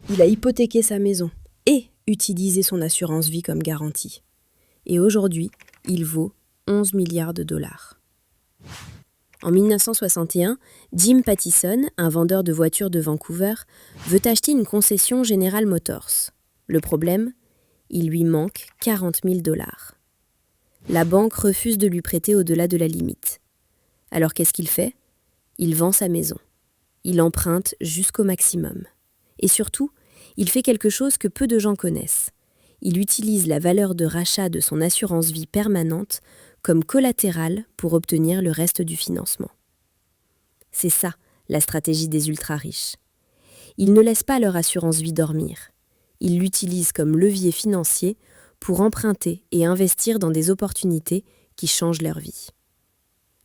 Il a hypothéqué sa maison et utilisé son assurance vie comme garantie. Et aujourd'hui, il vaut 11 milliards de dollars. En 1961, Jim Pattison, un vendeur de voitures de Vancouver, veut acheter une concession General Motors. Le problème, il lui manque 40 000 dollars. La banque refuse de lui prêter au-delà de la limite. Alors qu'est-ce qu'il fait ? Il vend sa maison. Il emprunte jusqu'au maximum. Et surtout, il fait quelque chose que peu de gens connaissent. Il utilise la valeur de rachat de son assurance vie permanente comme collatéral pour obtenir le reste du financement. C'est ça, la stratégie des ultra-riches. Ils ne laissent pas leur assurance vie dormir. Ils l'utilisent comme levier financier pour emprunter et investir dans des opportunités qui changent leur vie.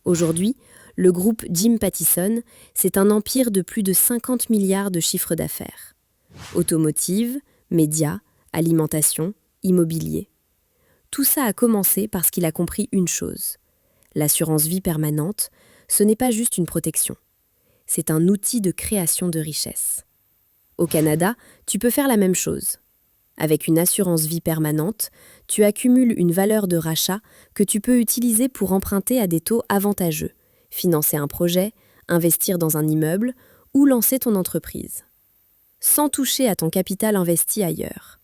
Aujourd'hui, le groupe Jim Pattison, c'est un empire de plus de 50 milliards de chiffre d'affaires. Automotive, médias, alimentation, immobilier. Tout ça a commencé parce qu'il a compris une chose. L'assurance vie permanente, ce n'est pas juste une protection. C'est un outil de création de richesse. Au Canada, tu peux faire la même chose. Avec une assurance vie permanente, tu accumules une valeur de rachat que tu peux utiliser pour emprunter à des taux avantageux, financer un projet, investir dans un immeuble ou lancer ton entreprise. Sans toucher à ton capital investi ailleurs.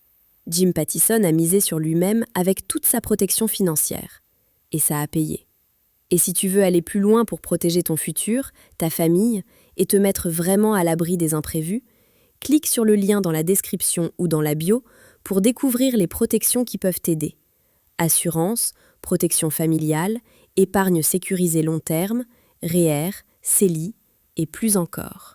Jim Pattison a misé sur lui-même avec toute sa protection financière. Et ça a payé. Et si tu veux aller plus loin pour protéger ton futur, ta famille, et te mettre vraiment à l'abri des imprévus, clique sur le lien dans la description ou dans la bio pour découvrir les protections qui peuvent t'aider. Assurance, protection familiale, épargne sécurisée long terme, REER, CELI et plus encore.